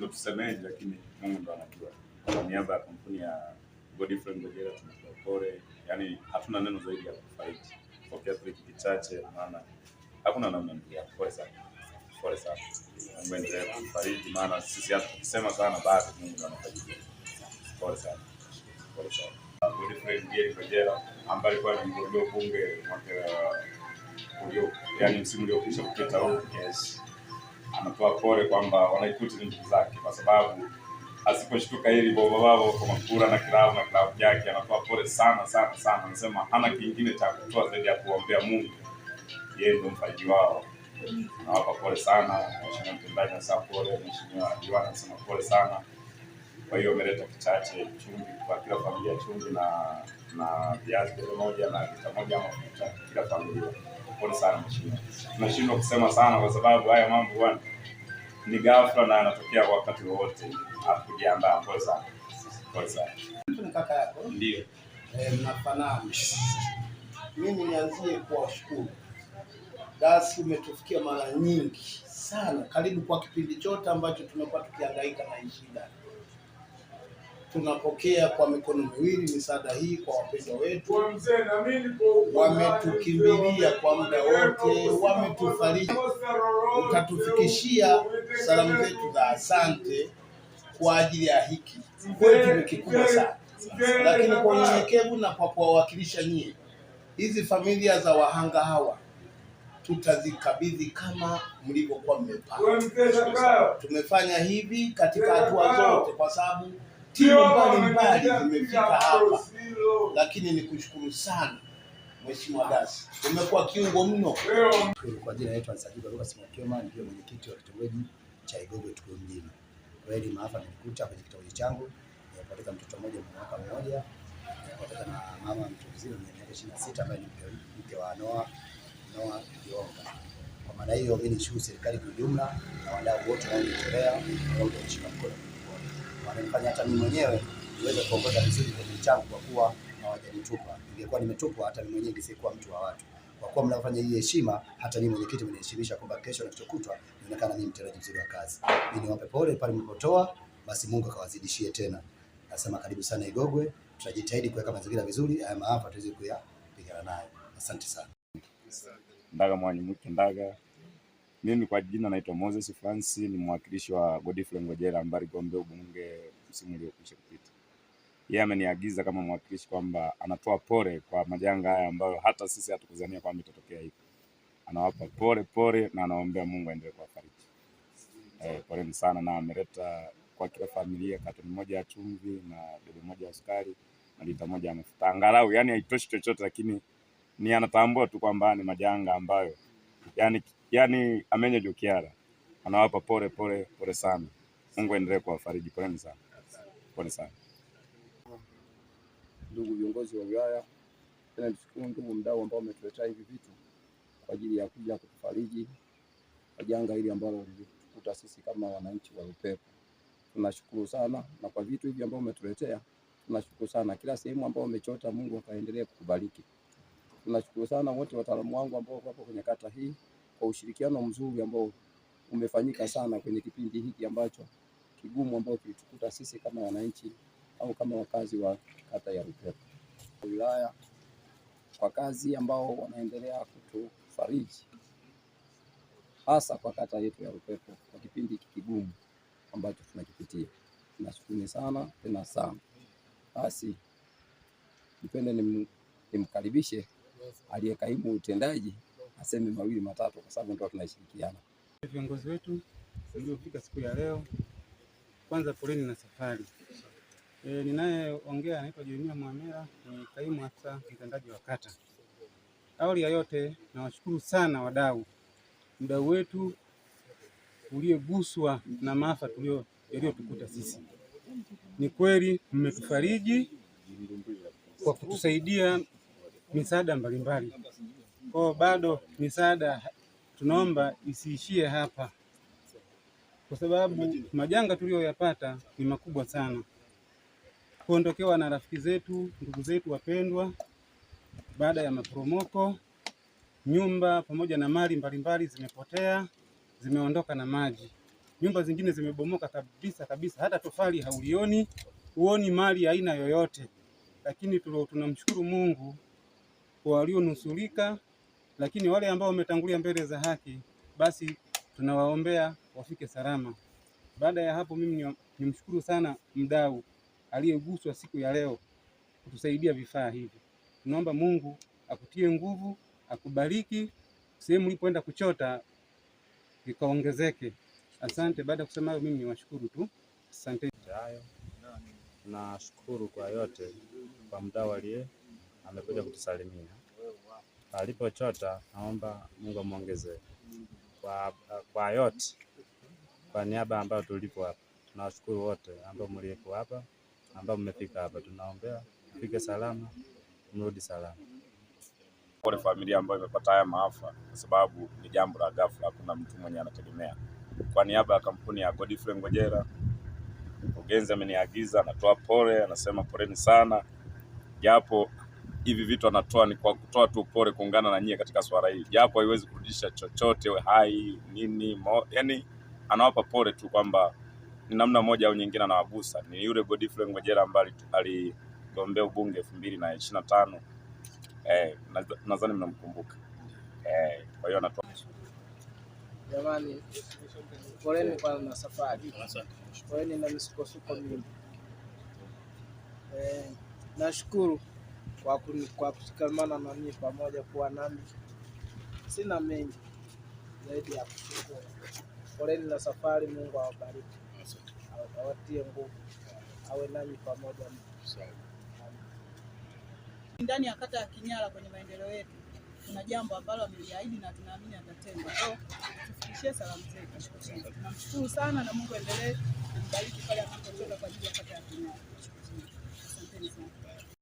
Sijui tusemeje, lakini Mungu ndo anajua. Kwa niaba ya kampuni ya Godfrey Ngojera tunatoa pole, yani hatuna neno zaidi ya kufariji. Pokea tu kichache, maana hakuna namna nyingine. Pole sana. Pole sana. Mungu endelee kufariji, maana sisi hata tukisema sana bado Mungu ndo anafariji. Pole sana. Pole sana. Godfrey Ngojera ambaye alikuwa ni mgombea bunge mwaka yani msimu uliopita kupita huu. Yes. Anatoa pole kwamba wanaikuti ni ndugu zake, kwa sababu asiposhtuka hili baba wao kwa makura na klabu yake, anatoa pole sana sana sana. Anasema hana kingine cha kutoa zaidi ya kuombea Mungu, yeye ndio mfariji wao. Nawapa pole sana mheshimiwa mtendaji, na sasa pole mheshimiwa diwani, anasema pole sana. Kwa hiyo ameleta kichache chumvi kwa kila familia, chumvi na viazi moja na lita moja ama mafuta kila familia. Pole sana mheshimiwa. Tunashindwa kusema sana kwa sababu haya mambo bwana ni ghafla na yanatokea wakati wowote. Hakujiandaa. Pole sana. Pole sana. Ni kaka yako? Ndio. Mnafanana. Mimi nianzie kuwashukuru. Dasi umetufikia mara nyingi sana, karibu kwa kipindi chote ambacho tumekuwa tukihangaika na shida. Tunapokea kwa mikono miwili misaada hii kwa wapendwa wetu. Wametukimbilia kwa muda wote, wametufariji. Utatufikishia salamu zetu za asante kwa ajili ya hiki. Kwetu ni kikubwa sana. Lakini kwa unyenyekevu na kwa kuwawakilisha nyie, hizi familia za wahanga hawa tutazikabidhi kama mlivyokuwa mmepanga. Tumefanya hivi katika hatua zote kwa sababu timu mbalimbali zimefika hapa, lakini nikushukuru sana Mheshimiwa Dasi, umekuwa kiungo mno. Kwa jina naitwa Nsajika Lucas Mwakema, ndio mwenyekiti wa kitongoji cha Igogwe Tukuyu mjini. Kweli maafa nilikuta kwenye kitongoji changu, nimepoteza mtoto mmoja mwaka mmoja, nimepoteza na mama mtu mzima mwenye miaka 26 ambaye ni mke wa Noah Kionga. Kwa maana hiyo mimi nishukuru serikali kwa ujumla na wadau wote wanaojitolea na kushika mkono. Wananifanya hata mimi mwenyewe niweze kuongoza vizuri kwenye changu kwa kuwa hawajanitupa. Ningekuwa nimetupwa hata mimi mwenyewe nisikuwa mtu wa watu. Kwa kuwa mnafanya hii heshima, hata mimi mwenyekiti mmeniheshimisha kwamba kesho na kutwa nionekana mimi mtendaji mzuri wa kazi. Mimi niwape pole pale mlipotoa, basi Mungu akawazidishie tena. Nasema karibu sana Igogwe, tutajitahidi kuweka mazingira vizuri, haya maafa tuweze kuyapigana nayo. Asante sana. Ndaga Mwanyumuke Ndaga. Mimi kwa jina naitwa Moses Francis, ni mwakilishi wa Godfrey Ngojera ambaye aligombea ubunge msimu uliopita. Yeye ameniagiza kama mwakilishi kwamba anatoa pole kwa majanga haya ambayo hata sisi hatukuzania kwamba itatokea hivi. Anawapa pole na anaombea Mungu aendelee kuwafariji. Pole sana, na ameleta kwa kila familia katoni moja ya chumvi na bebe moja ya sukari na lita moja ya mafuta. Angalau yani haitoshi chochote, lakini ni anatambua tu kwamba ni majanga ambayo yani amenye jokiara. Anawapa pole sana. Mungu aendelee kuwafariji. Pole sana. Pole sana. Ndugu viongozi wa wilaya, tena nishukuru ndugu mdau ambao umetuletea hivi vitu kwa ajili ya kuja kutufariji kwa janga hili ambalo lilitukuta sisi kama wananchi wa Lupepo. Tunashukuru sana, na kwa vitu hivi ambao umetuletea tunashukuru sana. Kila sehemu ambao umechota, Mungu akaendelee kukubariki. Tunashukuru sana wote wataalamu wangu ambao wapo kwenye kata hii kwa ushirikiano mzuri ambao umefanyika sana kwenye kipindi hiki ambacho kigumu ambao kilitukuta sisi kama wananchi au kama wakazi wa kata ya Lupepo. Wilaya kwa kazi ambao wanaendelea kutufariji hasa kwa kata yetu ya Lupepo kwa kipindi hiki kigumu ambacho tunakipitia. Tunashukuru sana tena sana. Basi nipende nimkaribishe aliyekaimu utendaji aseme mawili matatu kwa sababu ndio tunashirikiana. Viongozi wetu waliofika siku ya leo, kwanza poleni na safari. Ninayeongea anaitwa Jeremia Mwamera, ni kaimu afisa mtendaji wa kata. Awali ya yote nawashukuru sana wadau wetu uliyeguswa na maafa yaliyotukuta sisi. Ni kweli mmetufariji kwa kutusaidia misaada mbalimbali. Kwa bado misaada tunaomba isiishie hapa, kwa sababu majanga tuliyoyapata ni makubwa sana. Kuondokewa na rafiki zetu, ndugu zetu wapendwa baada ya maporomoko, nyumba pamoja na mali mbalimbali zimepotea, zimeondoka na maji. nyumba zingine zimebomoka kabisa kabisa, hata tofali haulioni, huoni mali aina yoyote. Lakini tunamshukuru Mungu kwa walionusurika, lakini wale ambao wametangulia mbele za haki, basi tunawaombea wafike salama. Baada ya hapo, mimi nimshukuru sana mdau aliyeguswa siku ya leo kutusaidia vifaa hivi. Tunaomba Mungu akutie nguvu, akubariki, sehemu ulipoenda kuchota ikaongezeke. Asante. Baada ya kusema hayo, mimi niwashukuru tu. Asante. Nashukuru kwa yote kwa mdau amekuja kutusalimia. Alipochota, naomba Mungu amuongezee kwa yote. Kwa niaba ambayo tulipo hapa, tunawashukuru wote ambao mlipo hapa, ambao mmefika hapa. Tunaombea mfike salama, mrudi salama. Kwa familia ambayo imepata haya maafa, kwa sababu ni jambo la ghafla, hakuna mtu mwenye anategemea. Kwa niaba ya kampuni ya Godfrey Ngojera, mkurugenzi ameniagiza, anatoa pole, anasema poleni sana. Japo hivi vitu anatoa ni kwa kutoa tu pole, kuungana na nyie katika swala hili. Japo haiwezi kurudisha chochote hai nini, yani anawapa pole tu kwamba ni namna moja au nyingine anawagusa. Ni yule Godfrey Ngojera ambaye aligombea ubunge 2025. Nadhani mnamkumbuka. Kwa hiyo anatoa jamani, poleni kwa na safari. Poleni na misukosuko mingi. Nashukuru kwa kushikamana na mimi pamoja kuwa nami. Sina mengi zaidi ya kushukuru. Poleni na safari, Mungu awabariki. Awatie nguvu. Awe nami pamoja. Ndani ya kata ya Kinyala kwenye maendeleo yetu kuna jambo ambalo ameliahidi na tunaamini atatenda. Kwa hiyo tufikishie salamu zetu. Tunamshukuru sana na Mungu endelee kumbariki pale